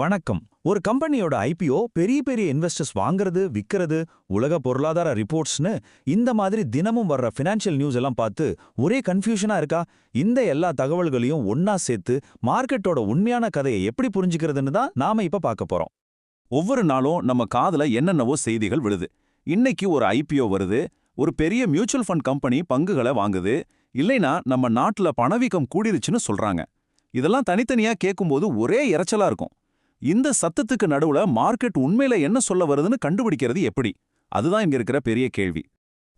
வணக்கம். ஒரு கம்பெனியோட ஐபிஓ பெரிய பெரிய இன்வெஸ்டர்ஸ் வாங்குறது, விக்கிறது, உலக பொருளாதார ரிப்போர்ட்ஸ்னு இந்த மாதிரி தினமும் வர்ற ஃபினான்ஷியல் நியூஸ் எல்லாம் பார்த்து ஒரே கன்ஃபியூஷனா இருக்கா? இந்த எல்லா தகவல்களையும் ஒன்னா சேர்த்து மார்க்கெட்டோட உண்மையான கதையை எப்படி புரிஞ்சுக்கிறதுன்னு தான் நாம இப்ப பார்க்க போறோம். ஒவ்வொரு நாளும் நம்ம காதுல என்னென்னவோ செய்திகள் விழுது. இன்னைக்கு ஒரு ஐபிஓ வருது, ஒரு பெரிய மியூச்சுவல் ஃபண்ட் கம்பெனி பங்குகளை வாங்குது, இல்லைனா நம்ம நாட்டுல பணவீக்கம் கூடிருச்சுன்னு சொல்றாங்க. இதெல்லாம் தனித்தனியா கேட்கும்போது ஒரே இரைச்சலா இருக்கும். இந்த சத்தத்துக்கு நடுவுல மார்க்கெட் உண்மையில என்ன சொல்ல வருதுன்னு கண்டுபிடிக்கிறது எப்படி? அதுதான் இங்க இருக்கிற பெரிய கேள்வி.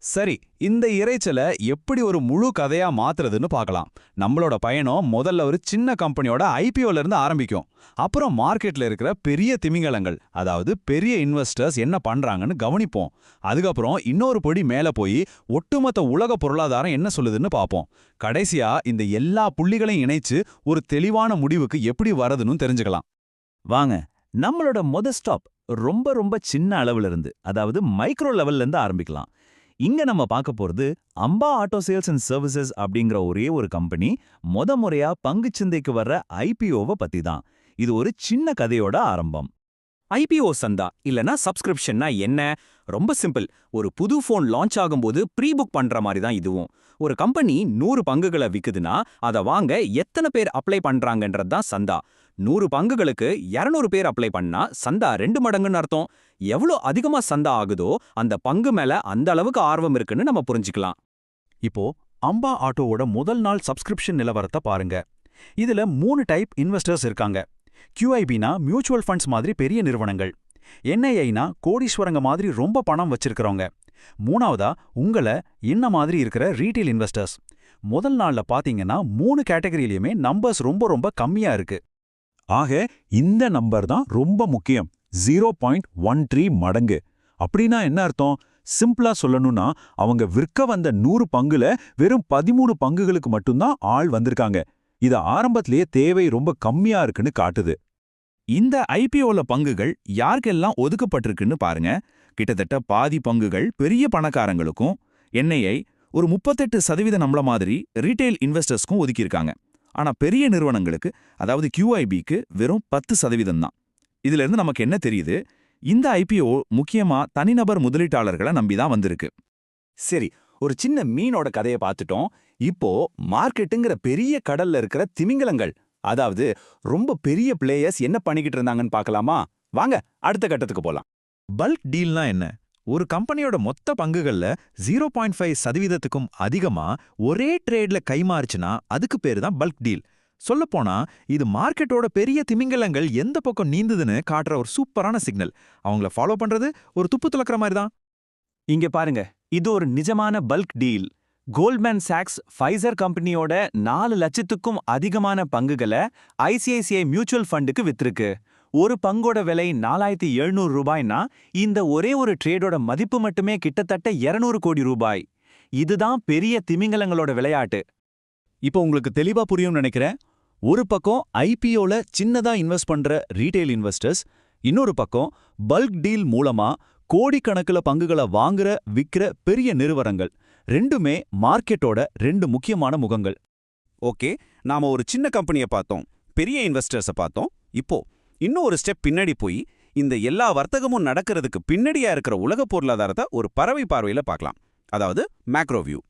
சரி, இந்த இரைச்சல எப்படி ஒரு முழு கதையா மாத்துறதுன்னு பார்க்கலாம். நம்மளோட பயணம் முதல்ல ஒரு சின்ன கம்பெனியோட ஐபிஓல இருந்து ஆரம்பிக்கும். அப்புறம் மார்க்கெட்ல இருக்கிற பெரிய திமிங்கலங்கள், அதாவது பெரிய இன்வெஸ்டர்ஸ் என்ன பண்றாங்கன்னு கவனிப்போம். அதுக்கப்புறம் இன்னொரு படி மேல போய் ஒட்டுமொத்த உலக பொருளாதாரம் என்ன சொல்லுதுன்னு பார்ப்போம். கடைசியா இந்த எல்லா புள்ளிகளையும் இணைச்சு ஒரு தெளிவான முடிவுக்கு எப்படி வரதுன்னு தெரிஞ்சுக்கலாம். வாங்க, நம்மளோட ஸ்டாப் ரொம்ப ரொம்ப சின்ன அளவுல இருந்து, அதாவது மைக்ரோ லெவல்ல இருந்து ஆரம்பிக்கலாம். இங்க நம்ம பார்க்க போறது Amba auto sales and services அப்படிங்கிற ஒரே ஒரு கம்பெனி முறையா பங்குச்சந்தைக்கு வர்ற ஐபிஓவை பத்தி தான். இது ஒரு சின்ன கதையோட ஆரம்பம். ஐபிஓ சந்தா இல்லனா சப்ஸ்கிரிப்ஷன்னா என்ன? ரொம்ப சிம்பிள். ஒரு புது ஃபோன் லான்ச் ஆகும்போது ப்ரீ புக் பண்ற மாதிரி தான் இதுவும். ஒரு கம்பெனி 100 பங்குகளை விக்குதுன்னா அதை வாங்க எத்தனை பேர் அப்ளை பண்றாங்கன்றது தான் சந்தா. 100 பங்குகளுக்கு 200 பேர் அப்ளை பண்ணா சந்தா 2 மடங்குன்னு அர்த்தம். எவ்வளோ அதிகமா சந்தா ஆகுதோ அந்த பங்கு மேல அந்த அளவுக்கு ஆர்வம் இருக்குன்னு நம்ம புரிஞ்சுக்கலாம். இப்போ அம்பா ஆட்டோவோட முதல் நாள் சப்ஸ்கிரிப்ஷன் நிலவரத்தை பாருங்க. இதுல 3 டைப் இன்வெஸ்டர்ஸ் இருக்காங்க. QIBனா மியூச்சுவல் ஃபண்ட்ஸ் மாதிரி பெரிய நிறுவனங்கள். NIIனா கோடீஸ்வரங்க மாதிரி ரொம்ப பணம் வச்சிருக்கிறவங்க. மூணாவதா என்ன மாதிரி இருக்கிற ரீட்டைல் இன்வெஸ்டர்ஸ். முதல் நாள்ல பாத்தீங்கன்னா 3 கேட்டகரியிலுமே நம்பர்ஸ் ரொம்ப ரொம்ப கம்மியா இருக்கு. ஆக இந்த நம்பர் தான் ரொம்ப முக்கியம். 0.13 மடங்கு. அப்படின்னா என்ன அர்த்தம்? சிம்பிளா சொல்லணும்னா அவங்க விற்க வந்த 100 பங்குல வெறும் 13 பங்குகளுக்கு மட்டும்தான் ஆள் வந்திருக்காங்க. இது ஆரம்பத்திலேயே தேவை ரொம்ப கம்மியா இருக்குன்னு காட்டுது. இந்த ஐபிஓல பங்குகள் யாருக்கெல்லாம் ஒதுக்கப்பட்டிருக்குன்னு பாருங்க. கிட்டத்தட்ட பாதி பங்குகள் பெரிய பணக்காரங்களுக்கும், NII ஒரு 38% நம்மள மாதிரி ரீட்டைல் இன்வெஸ்டர்ஸ்க்கும் ஒதுக்கியிருக்காங்க. ஆனா பெரிய நிறுவனங்களுக்கு, அதாவது QIBக்கு வெறும் 10% தான். இதுல இருந்து நமக்கு என்ன தெரியுது? இந்த ஐபிஓ முக்கியமா தனிநபர் முதலீட்டாளர்களை நம்பிதான் வந்திருக்கு. சரி, ஒரு சின்ன மீனோட கதையை பார்த்துட்டோம். இப்போ மார்க்கெட்டுங்கிற பெரிய கடல்ல இருக்கிற திமிங்கலங்கள், அதாவது ரொம்ப பெரிய பிளேயர்ஸ் என்ன பண்ணிக்கிட்டு இருந்தாங்கன்னு பார்க்கலாமா? வாங்க அடுத்த கட்டத்துக்கு போலாம். பல்க் டீல்னா என்ன? ஒரு கம்பெனியோட மொத்த பங்குகள்ல 0.5%க்கும் அதிகமா ஒரே ட்ரேட்ல கைமாறுச்சுன்னா அதுக்கு பேரு தான் பல்க் டீல். சொல்லப்போனா இது மார்க்கெட்டோட பெரிய திமிங்கலங்கள் எந்த பக்கம் நீந்துதுன்னு காட்டுற ஒரு சூப்பரான சிக்னல். அவங்கள ஃபாலோ பண்றது ஒரு துப்பு துளக்குற மாதிரி தான். இங்க பாருங்க, இது ஒரு நிஜமான bulk deal. Goldman socks Pfizer கம்பெனியோட 4 லட்சத்துக்கும் அதிகமான பங்குகளை ICICI மியூச்சுவல் ஃபண்டுக்கு வித்திருக்கு. ஒரு பங்கோட விலை 4700 ரூபாய்னா இந்த ஒரே ஒரு ட்ரேடோட மதிப்பு மட்டுமே கிட்டத்தட்ட 200 கோடி ரூபாய். இதுதான் பெரிய திமிங்கலங்களோட விளையாட்டு. இப்போ உங்களுக்கு தெளிவா புரியும்னு நினைக்கிறேன். ஒரு பக்கம் ஐபிஓல சின்னதா இன்வெஸ்ட் பண்ற ரீட்டைல் இன்வெஸ்டர்ஸ், இன்னொரு பக்கம் பல்க் டீல் மூலமா கோடிக்கணக்கில் பங்குகளை வாங்குற விக்கிற பெரிய நிறுவனங்கள். ரெண்டுமே மார்க்கெட்டோட 2 முக்கியமான முகங்கள். ஓகே, நாம ஒரு சின்ன கம்பெனியை பார்த்தோம், பெரிய இன்வெஸ்டர்ஸை பார்த்தோம். இப்போ இன்னும் ஒரு ஸ்டெப் பின்னாடி போய் இந்த எல்லா வர்த்தகமும் நடக்கிறதுக்கு பின்னாடியா இருக்கிற உலக பொருளாதாரத்தை ஒரு பறவை பார்வையில பார்க்கலாம். அதாவது மேக்ரோ வியூ.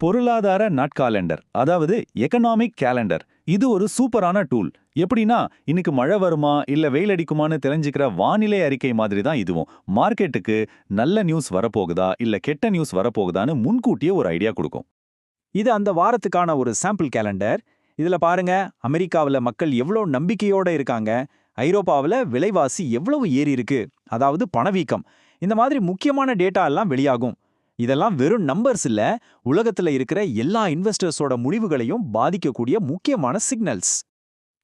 பொருளாதார நாட்காலண்டர், அதாவது எகனாமிக் கேலண்டர். இது ஒரு சூப்பரான டூல். எப்படின்னா, இன்னைக்கு மழை வருமா இல்ல வெயில் அடிக்குமான்னு தெரிஞ்சுக்கிற வானிலை அறிக்கை மாதிரி தான் இதுவும். மார்க்கெட்டுக்கு நல்ல நியூஸ் வரப்போகுதா இல்ல கெட்ட நியூஸ் வரப்போகுதான்னு முன்கூட்டியே ஒரு ஐடியா கொடுக்கும். இது அந்த வாரத்துக்கான ஒரு சாம்பிள் கேலண்டர். இதுல பாருங்க, அமெரிக்காவில் மக்கள் எவ்வளோ நம்பிக்கையோட இருக்காங்க, ஐரோப்பாவில் விலைவாசி எவ்வளவு ஏறி இருக்கு, அதாவது பணவீக்கம். இந்த மாதிரி முக்கியமான டேட்டா எல்லாம் வெளியாகும். இதெல்லாம் வெறும் நம்பர்ஸ் இல்ல, உலகத்துல இருக்கிற எல்லா இன்வெஸ்டர்ஸோட முடிவுகளையும் பாதிக்கக்கூடிய முக்கியமான சிக்னல்ஸ்.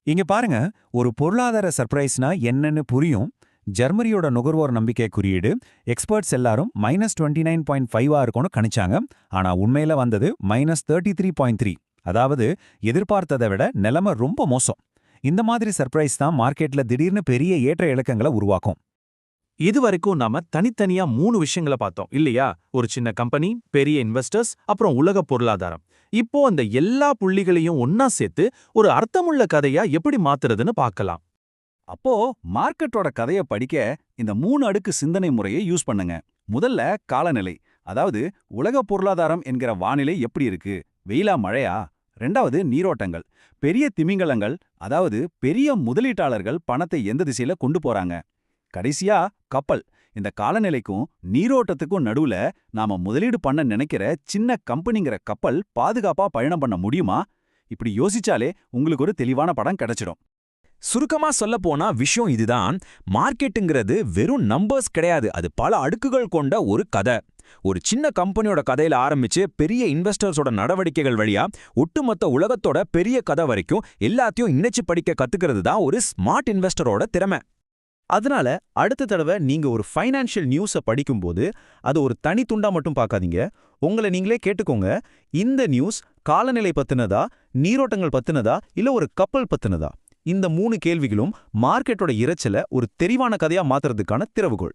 இங்க பாருங்க, ஒரு பொருளாதார சர்ப்ரைஸ்னா என்னன்னு புரியும். ஜெர்மனியோட நுகர்வோர் நம்பிக்கை குறியீடு எக்ஸ்பர்ட்ஸ் எல்லாரும் -29.5 இருக்கும்னு கணிச்சாங்க. ஆனா உண்மையில வந்தது -33.3. அதாவது எதிர்பார்த்ததை விட நிலைமை ரொம்ப மோசம். இந்த மாதிரி சர்ப்ரைஸ் தான் மார்க்கெட்ல திடீர்னு பெரிய ஏற்ற இலக்கங்களை உருவாக்கும். இது வரைக்கும் நாம தனித்தனியா 3 விஷயங்களை பார்த்தோம் இல்லையா? ஒரு சின்ன கம்பெனி, பெரிய இன்வெஸ்டர்ஸ், அப்புறம் உலக பொருளாதாரம். இப்போ அந்த எல்லா புள்ளிகளையும் ஒன்னா சேர்த்து ஒரு அர்த்தமுள்ள கதையா எப்படி மாத்துறதுன்னு பார்க்கலாம். அப்போ மார்க்கெட்டோட கதைய படிக்க இந்த 3 அடுக்கு சிந்தனை முறையை யூஸ் பண்ணுங்க. முதல்ல காலநிலை, அதாவது உலக பொருளாதாரம் என்கிற வானிலை எப்படி இருக்கு, வெயிலா மழையா? 2வது நீரோட்டங்கள், பெரிய திமிங்கலங்கள், அதாவது பெரிய முதலீட்டாளர்கள் பணத்தை எந்த திசையில கொண்டு போறாங்க. கடைசியா கப்பல், இந்த காலநிலைக்கும் நீரோட்டத்துக்கும் நடுவுல நாம முதலீடு பண்ண நினைக்கிற சின்ன கம்பெனிங்கிற கப்பல் பாதுகாப்பா பயணம் பண்ண முடியுமா? இப்படி யோசிச்சாலே உங்களுக்கு ஒரு தெளிவான படம் கிடைச்சிடும். சுருக்கமா சொல்ல போனா விஷயம் இதுதான். மார்க்கெட்டுங்கிறது வெறும் நம்பர்ஸ் கிடையாது, அது பல அடுக்குகள் கொண்ட ஒரு கதை. ஒரு சின்ன கம்பெனியோட கதையில ஆரம்பிச்சு பெரிய இன்வெஸ்டர்ஸோட நடவடிக்கைகள் வழியா ஒட்டுமொத்த உலகத்தோட பெரிய கதை வரைக்கும் எல்லாத்தையும் இணைச்சு படிக்க கத்துக்கிறது தான் ஒரு ஸ்மார்ட் இன்வெஸ்டரோட திறமை. அதனால அடுத்த தடவை நீங்க ஒரு ஃபைனான்ஷியல் நியூஸை படிக்கும்போது அது ஒரு தனி துண்டா மட்டும் பார்க்காதீங்க. உங்களை நீங்களே கேட்டுக்கோங்க, இந்த நியூஸ் காலநிலை பத்தினதா, நீரோட்டங்கள் பத்தினதா, இல்ல ஒரு கப்பல் பத்தினதா? இந்த 3 கேள்விகளும் மார்க்கெட்டோட இரைச்சலை ஒரு தெரிவான கதையா மாத்துறதுக்கான திறவுகோல்.